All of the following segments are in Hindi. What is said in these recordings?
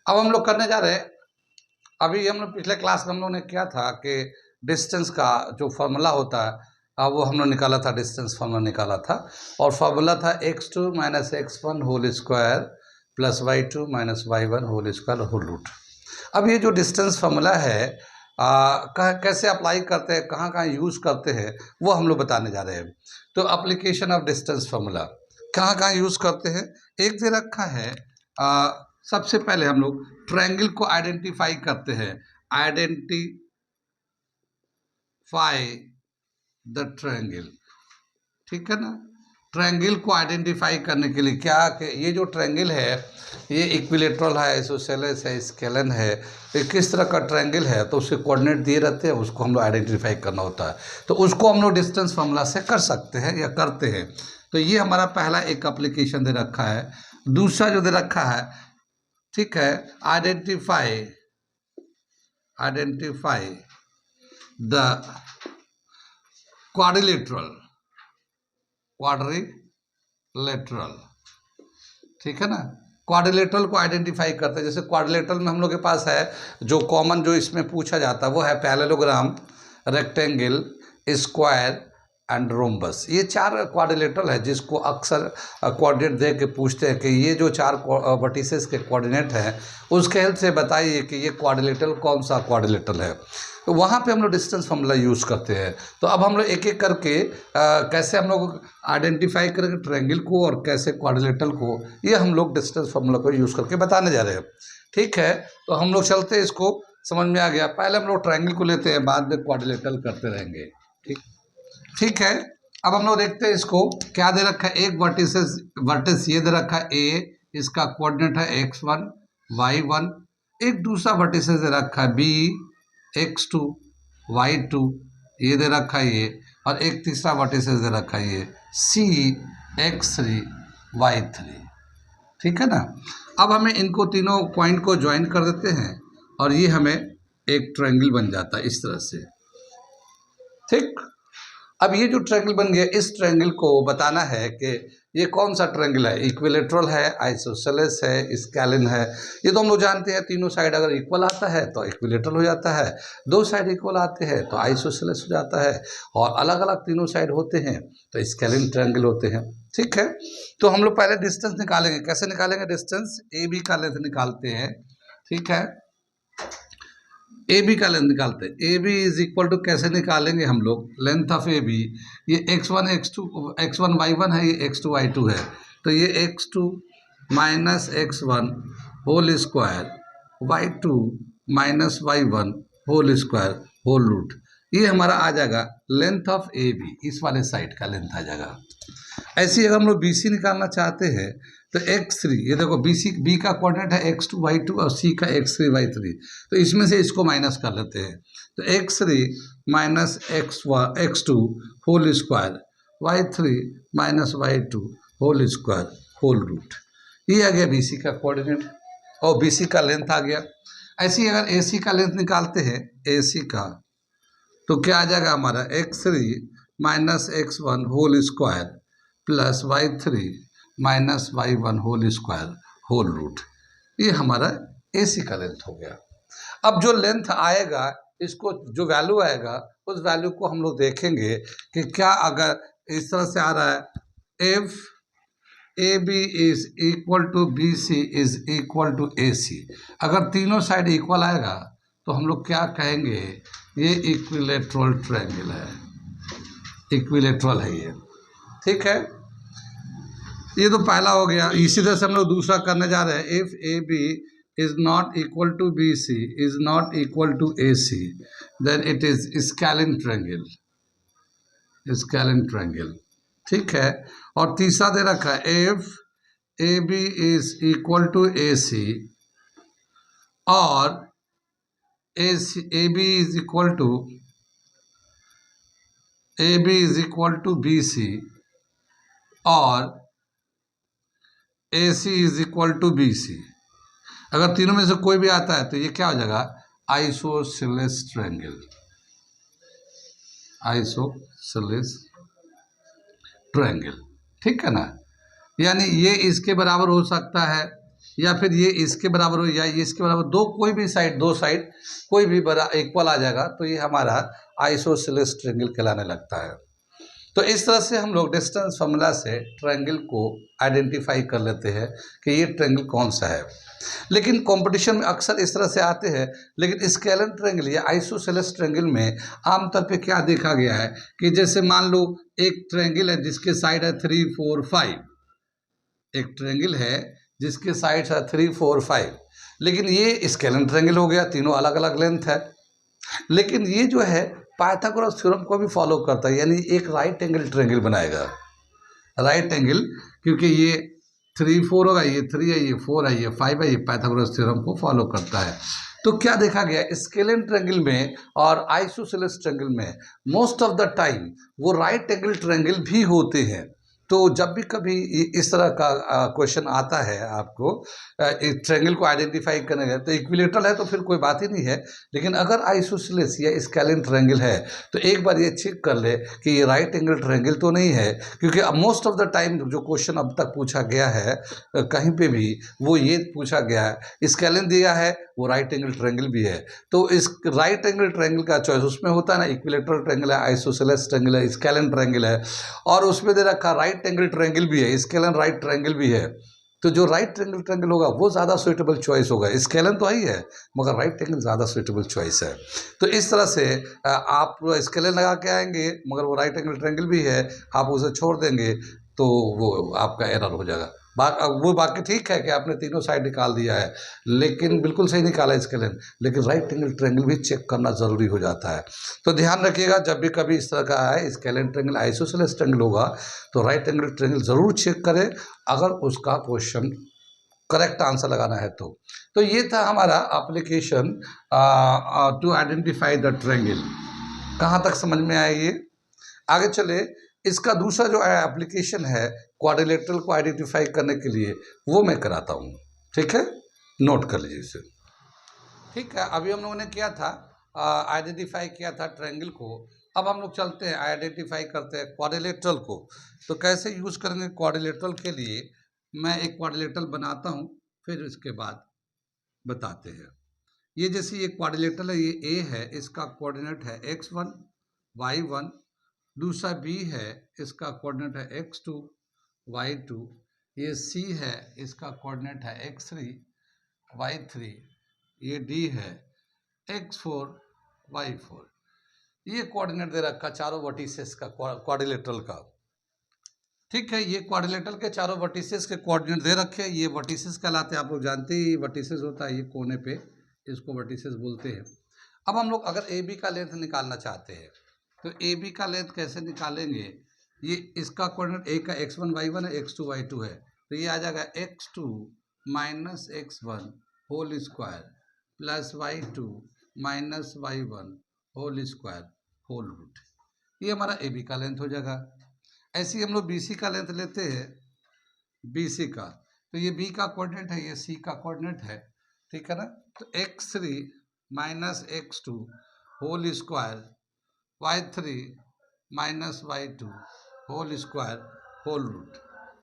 अब हम लोग करने जा रहे हैं, अभी हम लोग पिछले क्लास में हम लोग ने किया था कि डिस्टेंस का जो फार्मूला होता है वो हम लोग निकाला था, डिस्टेंस फार्मूला निकाला था, और फार्मूला था x2 minus x1 whole square plus y2 minus y1 whole square whole root. अब ये जो डिस्टेंस फार्मूला है कैसे अप्लाई करते हैं, कहाँ कहाँ यूज़ करते हैं, वो हम लोग बताने जा रहे हैं। तो एप्लीकेशन ऑफ डिस्टेंस फार्मूला कहाँ कहाँ यूज़ करते हैं, एक दे रखा है। सबसे पहले हम लोग ट्रायंगल को आइडेंटिफाई करते हैं, आइडेंटिफाई द ट्रायंगल, ठीक है ना। ट्रायंगल को आइडेंटिफाई करने के लिए क्या कि ये जो ट्रायंगल है ये इक्विलेटरल है, आइसोसेलेस है, स्केलन है, ये किस तरह का ट्रायंगल है, तो उसके कोऑर्डिनेट दिए रहते हैं, उसको हम लोग आइडेंटिफाई करना होता है। तो उसको हम लोग डिस्टेंस फार्मूला से कर सकते हैं या करते हैं। तो ये हमारा पहला एक एप्लीकेशन दे रखा है। दूसरा जो दे रखा है, ठीक है, आइडेंटिफाई द क्वाड्रिलेटरल, ठीक है ना। क्वाड्रिलेटरल को आइडेंटिफाई करते हैं। जैसे क्वाड्रिलेटरल में हम लोग के पास है जो कॉमन जो इसमें पूछा जाता है वो है parallelogram, rectangle, square and rhombus. ये चार क्वाड्रिलेटरल है जिसको अक्सर कोऑर्डिनेट दे के पूछते हैं कि ये जो चार वर्टिसेस के कोऑर्डिनेट हैं उसके हेल्प से बताइए कि ये क्वाड्रिलेटरल कौन सा क्वाड्रिलेटरल है। तो वहाँ पे हम लोग डिस्टेंस फार्मूला यूज़ करते हैं। तो अब हम लोग एक एक करके कैसे हम लोग आइडेंटिफाई करेंगे ट्रायंगल को और कैसे क्वाड्रिलेटरल को, ये हम लोग डिस्टेंस फार्मूला को यूज़ करके बताने जा रहे हैं, ठीक है। तो हम लोग चलते हैं, इसको समझ में आ गया। पहले हम लोग ट्रायंगल को लेते हैं, बाद में क्वाड्रिलेटरल करते रहेंगे, ठीक है। अब हम लोग देखते हैं इसको क्या दे रखा है। एक वर्टिस ये दे रखा है ए, इसका कोऑर्डिनेट है x1 y1। एक दूसरा वर्टिस दे रखा है b x2 y2, ये दे रखा है ये, और एक तीसरा वर्टिस दे रखा है ये c x3 y3, ठीक है ना। अब हमें इनको तीनों पॉइंट को ज्वाइन कर देते हैं और ये हमें एक ट्रायंगल बन जाता है इस तरह से, ठीक। अब ये जो ट्रायंगल बन गया, इस ट्रायंगल को बताना है कि ये कौन सा ट्रायंगल है, इक्विलेटरल है, आइसोसेलेस है, स्केलन है। ये तो हम लोग जानते हैं, तीनों साइड अगर इक्वल आता है तो इक्विलेटरल हो जाता है, दो साइड इक्वल आते हैं तो आइसोसेलेस हो जाता है, और अलग अलग तीनों साइड होते हैं तो स्केलन ट्रायंगल होते हैं, ठीक है। तो हम लोग पहले डिस्टेंस निकालेंगे। कैसे निकालेंगे डिस्टेंस? ए बी का लेंथ निकालते हैं, ठीक है। ए बी का लेंथ निकालते हैं। A B is equal to कैसे निकालेंगे हम लोग, लेंथ ऑफ ए बी, ये x1 y1 है, ये x2 y2 है, तो ये x2 minus x1 whole square, y2 minus y1 whole square whole root, ये हमारा आ जाएगा लेंथ ऑफ ए बी, इस वाले साइड का लेंथ आ जाएगा। ऐसे ही अगर हम लोग बी सी निकालना चाहते हैं तो x3, ये देखो बी का कोऑर्डिनेट है x2 y2 और c का x3 y3, तो इसमें से इसको माइनस कर लेते हैं। तो x3 minus x2 whole square, y3 minus y2 whole square whole root, ये आ गया बी सी का कोऑर्डिनेट और बी सी का लेंथ आ गया। ऐसे ही अगर ए सी का लेंथ निकालते हैं, ए सी का, तो क्या आ जाएगा हमारा x3 minus x1 whole square plus y3 minus y1 whole square whole root, ये हमारा ए सी का लेंथ हो गया। अब जो लेंथ आएगा, इसको जो वैल्यू आएगा उस वैल्यू को हम लोग देखेंगे कि क्या अगर इस तरह से आ रहा है, if A B is equal to B C is equal to A C, अगर तीनों साइड इक्वल आएगा तो हम लोग क्या कहेंगे, ये इक्विलेटरल ट्रायंगल है, इक्विलेटरल है ये, ठीक है। ये तो पहला हो गया। इसी तरह से हम लोग दूसरा करने जा रहे हैं। If A B is not equal to B C is not equal to A C then it is scalene triangle, scalene triangle, ठीक है। और तीसरा दे रखा है, if A B is equal to A C और A B is equal to B C और A C is equal to B C, अगर तीनों में से कोई भी आता है तो ये क्या हो जाएगा, आइसोसेलेस ट्रायंगल, आइसोसेलेस ट्रायंगल, ठीक है ना। यानी ये इसके बराबर हो सकता है, या फिर ये इसके बराबर हो या ये इसके बराबर, दो कोई भी साइड, दो साइड कोई भी बड़ा इक्वल आ जाएगा तो ये हमारा आइसोसेलेस ट्रायंगल कहलाने लगता है। तो इस तरह से हम लोग डिस्टेंस फॉर्मूला से ट्रायंगल को आइडेंटिफाई कर लेते हैं कि ये ट्रायंगल कौन सा है। लेकिन कंपटीशन में अक्सर इस तरह से आते हैं, लेकिन स्केलर ट्रायंगल या आइसोसेलेस ट्रायंगल में आमतौर पे क्या देखा गया है कि जैसे मान लो एक ट्रायंगल है जिसके साइड है 3, 4, 5, एक ट्रायंगल है जिसके साइड है 3, 4, 5, लेकिन ये स्केलर ट्रायंगल हो गया, तीनों अलग अलग लेंथ है। लेकिन ये जो है पाइथागोरस थ्योरम को भी फॉलो करता है, यानी एक राइट एंगल ट्रायंगल बनाएगा, राइट एंगल, क्योंकि ये 3, 4 होगा, ये 3 है, ये 4 है, ये 5 है, ये पाइथागोरस थ्योरम को फॉलो करता है। तो क्या देखा गया स्केलर ट्रायंगल में और आइसोसेलेस ट्रायंगल में मोस्ट ऑफ द टाइम वो राइट एंगल ट्रायंगल भी होते हैं। तो जब भी कभी इस तरह का क्वेश्चन आता है आपको ट्रायंगल को आइडेंटिफाई करने का, तो इक्विलेटरल है तो फिर कोई बात ही नहीं है, लेकिन अगर आइसोसेलेस या स्केलर ट्रायंगल है तो एक बार ये चेक कर ले कि ये राइट एंगल ट्रायंगल तो नहीं है, क्योंकि मोस्ट ऑफ द टाइम जो क्वेश्चन अब तक पूछा गया है कहीं पे भी वो ये पूछा गया है स्केलर दिया है वो राइट एंगल ट्रायंगल भी है। तो इस राइट एंगल ट्रायंगल का चॉइस उसमें होता है ना, इक्विलेटरल ट्रायंगल है, आइसोसेलेस ट्रायंगल है, स्केलर ट्रायंगल है, और उसमें दे रखा राइट एंगल ट्रायंगल भी है, स्केलर राइट ट्रायंगल भी है। तो जो राइट एंगल ट्रायंगल होगा वो ज़्यादा सुइटेबल चॉइस होगा, स्केलर तो ही है मगर राइट एंगल ज़्यादा सुइटेबल चॉइस है। तो इस तरह से आप स्केलर लगा के आएंगे मगर वो राइट एंगल ट्रायंगल भी है, आप उसे छोड़ देंगे तो वो आपका एरर हो जाएगा। वो बाकी ठीक है कि आपने तीनों साइड निकाल दिया है, लेकिन बिल्कुल सही निकाला स्केलर, लेकिन राइट एंगल ट्रायंगल भी चेक करना ज़रूरी हो जाता है। तो ध्यान रखिएगा जब भी कभी इस तरह का है स्केलर ट्रायंगल आइसोसेलेस ट्रायंगल होगा तो राइट एंगल ट्रायंगल ज़रूर चेक करें अगर उसका क्वेश्चन करेक्ट आंसर लगाना है तो ये था हमारा application to identify the triangle. कहाँ तक समझ में आया ये? आगे चले, इसका दूसरा जो एप्लीकेशन है क्वाड्रिलेटरल को आइडेंटिफाई करने के लिए वो मैं कराता हूँ। ठीक है, नोट कर लीजिए इसे। ठीक है, अभी हम लोगों ने किया था आइडेंटिफाई किया था ट्रायंगल को, अब हम लोग चलते हैं आइडेंटिफाई करते हैं क्वाड्रिलेटरल को। तो कैसे यूज़ करेंगे क्वाड्रिलेटरल के लिए, मैं एक क्वाड्रिलेटरल बनाता हूँ फिर इसके बाद बताते हैं। ये जैसे ये क्वाड्रिलेटरल है, ये ए है, इसका कोऑर्डिनेट है x1 y1, दूसरा बी है, इसका कोऑर्डिनेट है x2 y2, ये सी है, इसका कोऑर्डिनेट है x3 y3, ये डी है x4 y4। ये कोऑर्डिनेट दे रखा चारों वर्टिसेस का क्वाड्रिलेटरल का। ठीक है, ये क्वाड्रिलेटरल के चारों वर्टिसेस के कोऑर्डिनेट दे रखे हैं, ये वर्टिसेस कहलाते हैं, आप लोग जानते ही वर्टिसेस होता है ये कोने पे, इसको वर्टिसेस बोलते हैं। अब हम लोग अगर ए बी का लेंथ निकालना चाहते हैं तो ए बी का लेंथ कैसे निकालेंगे, ये इसका कोऑर्डिनेट ए का x1 y1 है, x2 y2 है, तो ये आ जाएगा x2 minus x1 whole square plus y2 minus y1 whole square whole root, ये हमारा ए बी का लेंथ हो जाएगा। ऐसे ही हम लोग बी सी का लेंथ लेते हैं, बी सी का, तो ये बी का कोऑर्डिनेट है, ये सी का कोऑर्डिनेट है, ठीक है ना। तो x3 minus x2 whole square y3 minus y2 whole square whole root,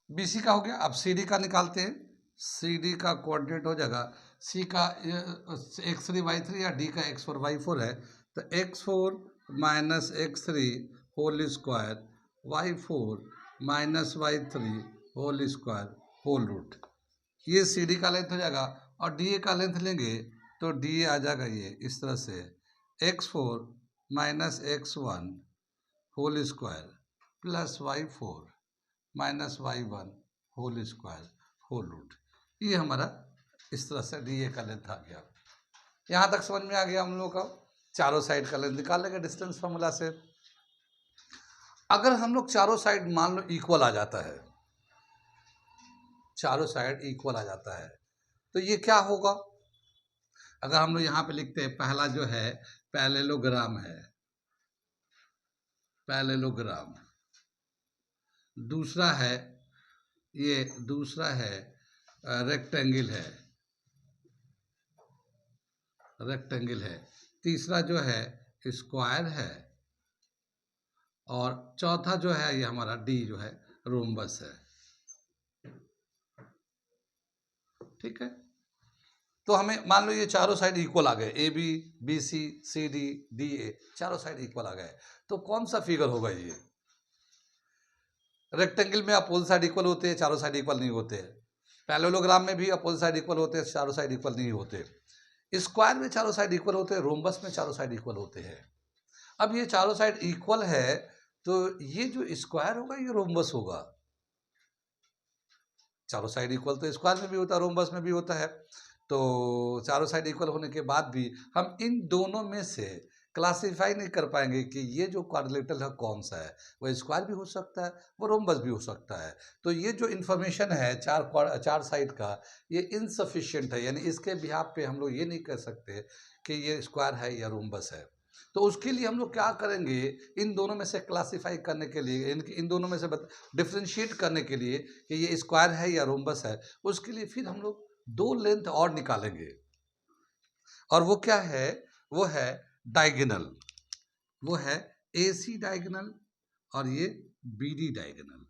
B C का हो गया। अब सी डी का निकालते हैं, सी डी का कोऑर्डिनेट हो जाएगा, सी का x3 y3 या डी का x4 y4 है, तो x4 minus x3 whole square y4 minus y3 whole square whole root, ये सी डी का लेंथ हो जाएगा। और डी ए का लेंथ लेंगे तो डी ए आ जाएगा ये इस तरह से x4 minus x1 whole square plus y4 minus y1 whole square whole root, ये हमारा इस तरह से डी ए का लेंथ आ गया। यहाँ तक समझ में आ गया हम लोग का, चारों साइड का लेंथ निकाल लेंगे डिस्टेंस फॉर्मूला से। अगर हम लोग चारों साइड मान लो इक्वल आ जाता है, चारों साइड इक्वल आ जाता है, तो ये क्या होगा, अगर हम लोग यहाँ पे लिखते हैं, पहला जो है पैरेललोग्राम है, पैरेललोग्राम, दूसरा है ये, दूसरा है रेक्टेंगल है, रेक्टेंगल है, तीसरा जो है स्क्वायर है, और चौथा जो है ये हमारा डी जो है रोम्बस है। ठीक है। तो हमें मान लो ये चारों साइड इक्वल आ गए, A B, B C, C D, D A, चारों साइड इक्वल आ गए, तो कौन सा फिगर होगा ये? रेक्टेंगल में अपोजिट साइड इक्वल होते हैं, चारों साइड इक्वल नहीं होते हैं। पैरेललोग्राम में भी अपोजिट साइड इक्वल होते हैं, चारों साइड इक्वल नहीं होते। स्क्वायर में चारों साइड इक्वल होते हैं, रोम्बस में चारों साइड इक्वल होते हैं। अब ये चारों साइड इक्वल है, तो ये जो स्क्वायर होगा ये रोम्बस होगा। चारों साइड इक्वल तो स्क्वायर में भी होता है, रोम्बस में भी होता है। तो चारों साइड इक्वल होने के बाद भी हम इन दोनों में से क्लासिफाई नहीं कर पाएंगे कि ये जो क्वाड्रिलेटरल है कौन सा है। वो स्क्वायर भी हो सकता है, वो रोम्बस भी हो सकता है। तो ये जो इन्फॉर्मेशन है चार साइड का, ये इनसफिशिएंट है, यानी इसके बिहाफ पे हम लोग ये नहीं कह सकते कि ये स्क्वायर है या रोम्बस है। तो उसके लिए हम लोग क्या करेंगे, इन दोनों में से क्लासिफाई करने के लिए, इन दोनों में से डिफ्रेंशिएट करने के लिए कि ये स्क्वायर है या रोम्बस है, उसके लिए फिर हम लोग दो लेंथ और निकालेंगे। और वो क्या है? वो है डायगोनल, वो है AC डायगोनल और ये BD डायगोनल।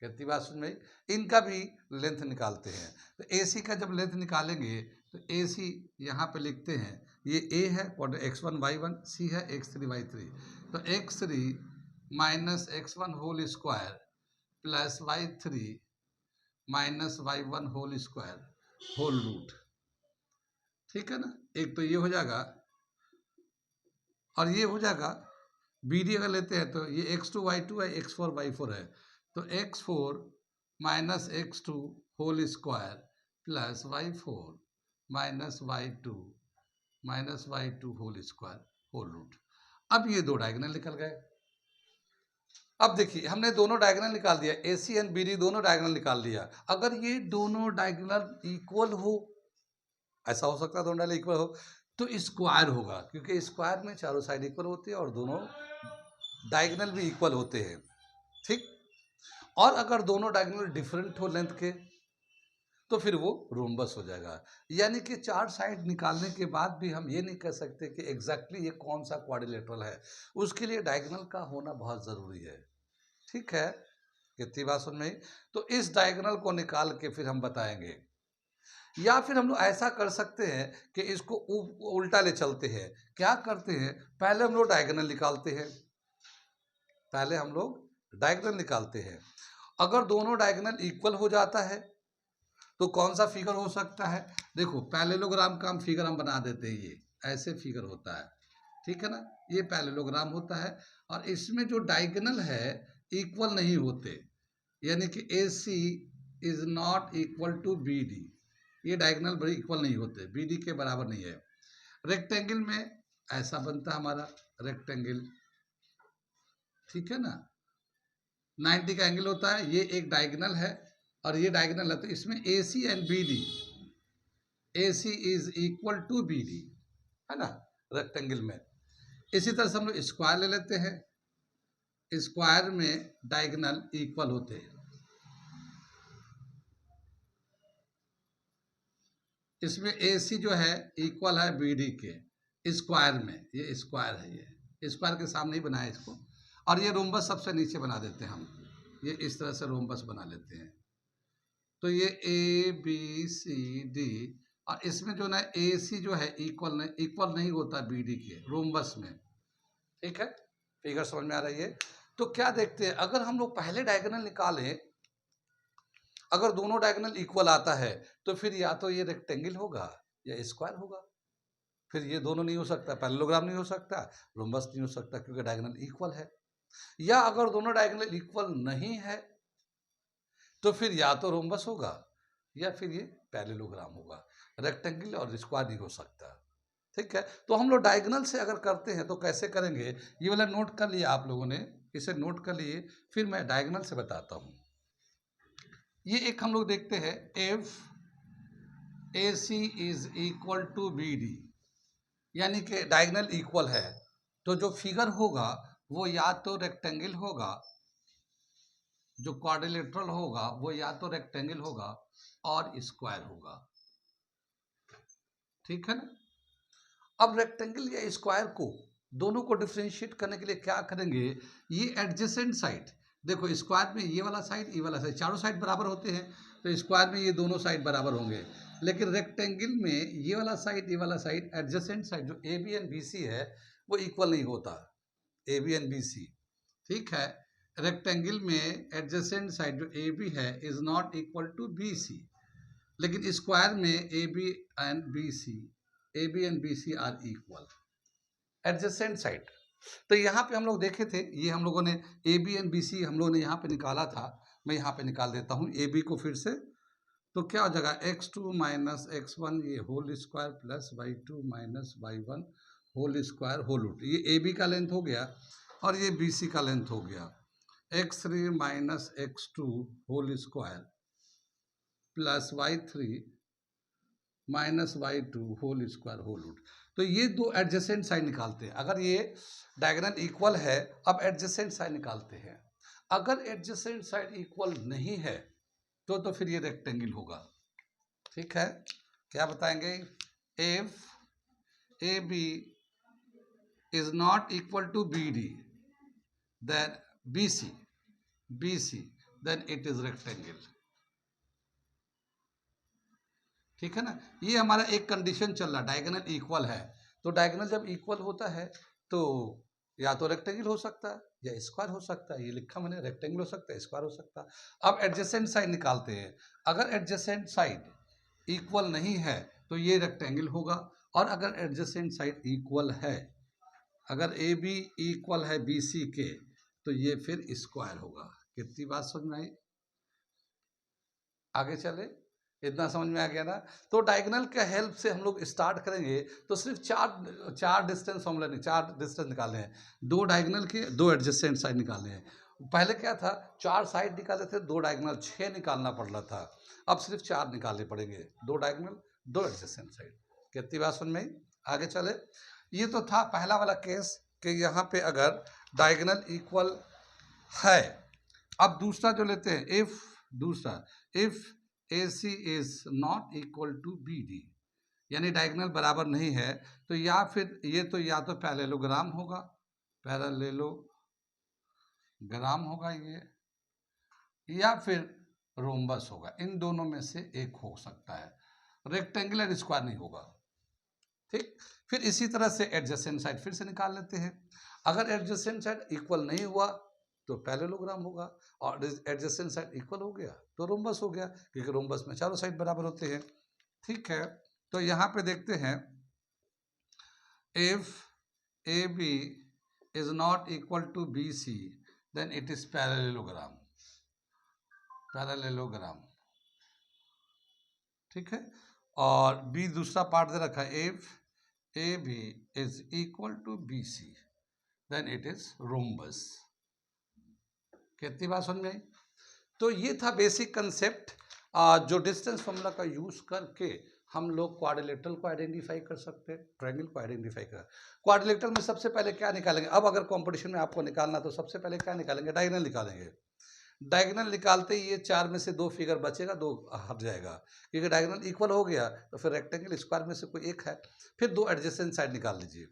कितनी बात समझ में? इनका भी लेंथ निकालते हैं। तो AC का जब लेंथ निकालेंगे तो AC यहाँ पे लिखते हैं, ये A है x1 y1, C है x3 y3। तो x3 minus x1 whole square plus y3 minus y1 whole square whole root. ठीक है ना? एक तो ये हो जाएगा और ये हो जाएगा। BD अगर लेते हैं तो ये x2 y2 है, x4 y4 है। तो x4 minus x2 whole square plus y4 minus y2 minus y2 whole square whole root. अब ये दो डायगोनल निकल गए। अब देखिए हमने दोनों डायगोनल निकाल दिया, AC एंड BD दोनों डायगोनल निकाल लिया। अगर ये दोनों डायगोनल इक्वल हो, ऐसा हो सकता है दोनों डायगोनल इक्वल हो, तो स्क्वायर होगा, क्योंकि स्क्वायर में चारों साइड इक्वल होती है और दोनों डायगोनल भी इक्वल होते हैं। ठीक। और अगर दोनों डायगोनल डिफरेंट हो लेंथ के, तो फिर वो रोम्बस हो जाएगा। यानी कि चार साइड निकालने के बाद भी हम ये नहीं कह सकते कि एग्जैक्टली ये कौन सा क्वाड्रिलेटरल है। उसके लिए डायगोनल का होना बहुत ज़रूरी है। ठीक है, कितनी बात समझ में? तो इस डायगोनल को निकाल के फिर हम बताएंगे। या फिर हम लोग ऐसा कर सकते हैं कि इसको उल्टा ले चलते हैं। क्या करते हैं, पहले हम लोग डायगोनल निकालते हैं, पहले हम लोग डायगोनल निकालते हैं। अगर दोनों डायगोनल इक्वल हो जाता है तो कौन सा फिगर हो सकता है? देखो पैरेललोग्राम का हम फिगर हम बना देते हैं, ये ऐसे फिगर होता है। ठीक है ना? ये पैरेललोग्राम होता है और इसमें जो डायगोनल है इक्वल नहीं होते, यानी कि AC is not equal to BD। ये डायगोनल बड़े इक्वल नहीं होते, BD के बराबर नहीं है। रेक्टेंगल में ऐसा बनता है हमारा रेक्टेंगल। ठीक है ना? 90 का एंगल होता है, ये एक डायगोनल है और ये डायगोनल है, तो इसमें AC and BD, AC is equal to BD, है ना, रेक्टेंगल में। इसी तरह से हम लोग स्क्वायर ले लेते हैं, स्क्वायर में डायगोनल इक्वल होते हैं। इसमें AC जो है इक्वल है BD के स्क्वायर में, ये स्क्वायर है, ये स्क्वायर के सामने ही बनाया इसको। और ये रोम्बस सबसे नीचे बना देते हैं हम, ये इस तरह से रोम्बस बना लेते हैं। तो ये ABCD, और इसमें जो ना AC जो है इक्वल नहीं होता BD के रोम्बस में। ठीक है, फिगर समझ में आ रही है? तो क्या देखते हैं, अगर हम लोग पहले डायगोनल निकालें, अगर दोनों डायगोनल इक्वल आता है तो फिर या तो ये रेक्टेंगल होगा या स्क्वायर होगा। फिर ये दोनों नहीं हो सकता, पैरेललोग्राम नहीं हो सकता, रोम्बस नहीं हो सकता, क्योंकि डायगोनल इक्वल है। या अगर दोनों डायगोनल इक्वल नहीं है तो फिर या तो रोम्बस होगा या फिर ये पैरेललोग्राम होगा, रेक्टेंगल और स्क्वायर नहीं हो सकता। ठीक है, तो हम लोग डायगोनल से अगर करते हैं तो कैसे करेंगे, ये वाला नोट कर लिया आप लोगों ने, इसे नोट कर लिए, फिर मैं डायगोनल से बताता हूँ। ये एक हम लोग देखते हैं, if AC is equal to BD, यानी कि डायगोनल इक्वल है, तो जो फिगर होगा वो या तो रेक्टेंगल होगा, जो क्वाड्रिलेटरल होगा वो या तो रेक्टेंगल होगा और स्क्वायर होगा। ठीक है ना? अब रेक्टेंगल या स्क्वायर को दोनों को डिफरेंशिएट करने के लिए क्या करेंगे, ये एडजेसेंट साइड, देखो स्क्वायर में ये वाला साइड, ये वाला साइड, चारों साइड बराबर होते हैं, तो स्क्वायर में ये दोनों साइड बराबर होंगे, लेकिन रेक्टेंगल में ये वाला साइड एडजेसेंट साइड जो A B and B C है वो इक्वल नहीं होता, A B and B C, ठीक है। रेक्टेंगल में एडजेसेंट साइड जो ए बी है is not equal to B C, लेकिन स्क्वायर में A B and B C are equal adjacent side. तो यहाँ पे हम लोग देखे थे, ये हम लोगों ने A B and B C हम लोगों ने यहाँ पे निकाला था, मैं यहाँ पे निकाल देता हूँ ए बी को फिर से। तो क्या हो जाएगा x2 माइनस x1 ये whole square plus y2 minus y1 whole square whole root, ये ए बी का लेंथ हो गया और ये बी सी का लेंथ हो गया। x3 minus x2 whole square plus y3 minus y2 whole square whole root. तो ये दो एडजेसेंट साइड निकालते हैं। अगर ये डायगोनल इक्वल है, अब एडजेसेंट साइड निकालते हैं। अगर एडजेसेंट साइड इक्वल नहीं है तो फिर ये रेक्टेंगल होगा, ठीक है। क्या बताएंगे, if A B is not equal to B D then B C then it is rectangle, ठीक है ना। ये हमारा एक कंडीशन चल रहा, डायगोनल इक्वल है। तो डायगोनल जब इक्वल होता है तो या तो रेक्टेंगल हो सकता है या स्क्वायर हो सकता है, ये लिखा मैंने, रेक्टेंगल हो सकता है, स्क्वायर हो सकता है। अब एडजेसेंट साइड निकालते हैं। अगर एडजेसेंट साइड इक्वल नहीं है तो ये रेक्टेंगल होगा, और अगर एडजेसेंट साइड इक्वल है, अगर ए बी इक्वल है बी सी के, तो ये फिर स्क्वायर होगा। कितनी बात समझ में आई, आगे चले, इतना समझ में आ गया ना। तो डायगोनल के हेल्प से हम लोग स्टार्ट करेंगे। तो सिर्फ चार डिस्टेंस फॉर्मूला नहीं, चार डिस्टेंस निकालने हैं, दो डायगोनल के, दो एडजेसेंट साइड निकालने हैं। पहले क्या था, चार साइड निकाले थे, दो डायगोनल, 6 निकालना पड़ रहा था। अब सिर्फ 4 निकालने पड़ेंगे, दो डायगोनल दो एडजेसेंट साइड। कितनी बात समझ में आई, आगे चले। ये तो था पहला वाला केस कि यहाँ पे अगर डायगोनल इक्वल है। अब दूसरा जो लेते हैं, if AC is not equal to BD, यानी डायगोनल बराबर नहीं है, तो या फिर ये तो या तो पैरेललोग्राम होगा, पैरेललोग्राम होगा ये, या फिर रोम्बस होगा। इन दोनों में से एक हो सकता है, रेक्टेंगुलर स्क्वायर नहीं होगा, ठीक। फिर इसी तरह से एडजेसेंट साइड फिर से निकाल लेते हैं। अगर एडजेसेंट साइड इक्वल नहीं हुआ तो पैरेललोग्राम होगा, और एडजेसेंट साइड इक्वल हो गया तो रोम्बस हो गया, क्योंकि रोम्बस में चारों साइड बराबर होते हैं, ठीक है। तो यहाँ पे देखते हैं, if A B is not equal to B C then it is parallelogram, ठीक है। और बी दूसरा पार्ट दे रखा है, if A B is equal to B C then it is rhombus. कितनी बात समझ में आई। तो ये था बेसिक कंसेप्ट, जो डिस्टेंस फॉर्मूला का यूज करके हम लोग क्वाड्रिलेटरल को आइडेंटिफाई कर सकते हैं, ट्रायंगल को आइडेंटिफाई कर। क्वाड्रिलेटरल में सबसे पहले क्या निकालेंगे, अब अगर कंपटीशन में आपको निकालना तो सबसे पहले क्या निकालेंगे, डायगोनल निकालेंगे। डायगोनल निकालते ही ये 4 में से 2 फिगर बचेगा, 2 हट जाएगा, क्योंकि डायगोनल इक्वल हो गया तो फिर रेक्टेंगल स्क्वायर में से कोई एक है। फिर 2 एडजेसेंट साइड निकाल लीजिए,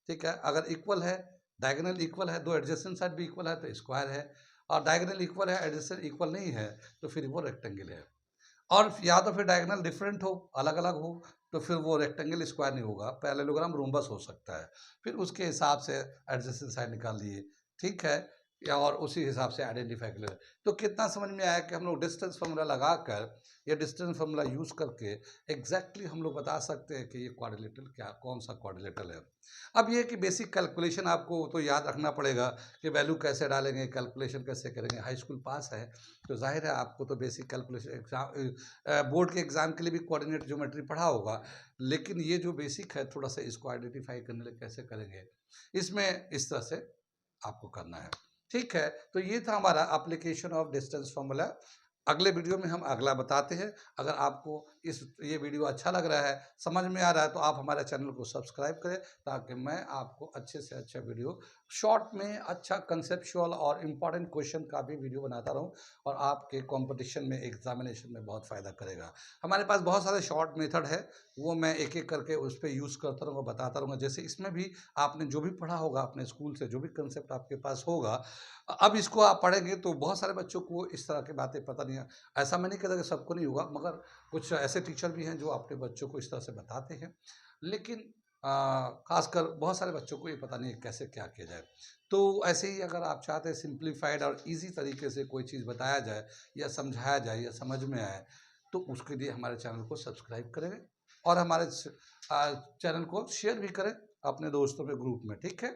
ठीक है। अगर इक्वल है, डायगोनल इक्वल है, 2 एडजेसेंट साइड भी इक्वल है तो स्क्वायर है, और डायगोनल इक्वल है, एडजेसेंट इक्वल नहीं है तो फिर वो रेक्टेंगल है। और या तो फिर डायगोनल डिफरेंट हो, अलग अलग हो, तो फिर वो रेक्टेंगल स्क्वायर नहीं होगा, पैरेललोग्राम रोम्बस हो सकता है। फिर उसके हिसाब से एडजेसेंट साइड निकाल लिए, ठीक है, या और उसी हिसाब से आइडेंटिफाई कर ले। तो कितना समझ में आया कि हम लोग डिस्टेंस फार्मूला लगाकर या डिस्टेंस फार्मूला यूज करके एग्जैक्टली हम लोग बता सकते हैं कि ये क्वाड्रिलेटरल क्या, कौन सा क्वाड्रिलेटरल है। अब ये कि बेसिक कैलकुलेशन आपको तो याद रखना पड़ेगा कि वैल्यू कैसे डालेंगे, कैलकुलेशन कैसे करेंगे। हाई स्कूल पास है तो जाहिर है आपको तो बेसिक कैलकुलेशन, एग्जाम बोर्ड के एग्जाम के लिए भी कोऑर्डिनेट ज्योमेट्री पढ़ा होगा, लेकिन ये जो बेसिक है थोड़ा सा इसको आइडेंटिफाई करने लिए कैसे करेंगे, इसमें इस तरह से आपको करना है, ठीक है। तो ये था हमारा एप्लीकेशन ऑफ डिस्टेंस फार्मूला। अगले वीडियो में हम अगला बताते हैं। अगर आपको ये वीडियो अच्छा लग रहा है, समझ में आ रहा है, तो आप हमारे चैनल को सब्सक्राइब करें, ताकि मैं आपको अच्छे से अच्छा वीडियो शॉर्ट में अच्छा कंसेप्चुअल और इम्पॉर्टेंट क्वेश्चन का भी वीडियो बनाता रहूं और आपके कंपटीशन में एग्जामिनेशन में बहुत फ़ायदा करेगा। हमारे पास बहुत सारे शॉर्ट मेथड है, वो मैं एक एक करके उस पर यूज़ करता रहूँगा, बताता रहूँगा। जैसे इसमें भी आपने जो भी पढ़ा होगा अपने स्कूल से, जो भी कंसेप्ट आपके पास होगा, अब इसको आप पढ़ेंगे तो बहुत सारे बच्चों को इस तरह की बातें पता नहीं है। ऐसा मैं नहीं कहता कि सबको नहीं होगा, मगर कुछ ऐसे टीचर भी हैं जो अपने बच्चों को इस तरह से बताते हैं, लेकिन खासकर बहुत सारे बच्चों को ये पता नहीं है कैसे क्या किया जाए। तो ऐसे ही अगर आप चाहते हैं सिंप्लीफाइड और इजी तरीके से कोई चीज़ बताया जाए या समझाया जाए या समझ में आए, तो उसके लिए हमारे चैनल को सब्सक्राइब करें और हमारे चैनल को शेयर भी करें अपने दोस्तों के ग्रुप में, ठीक है।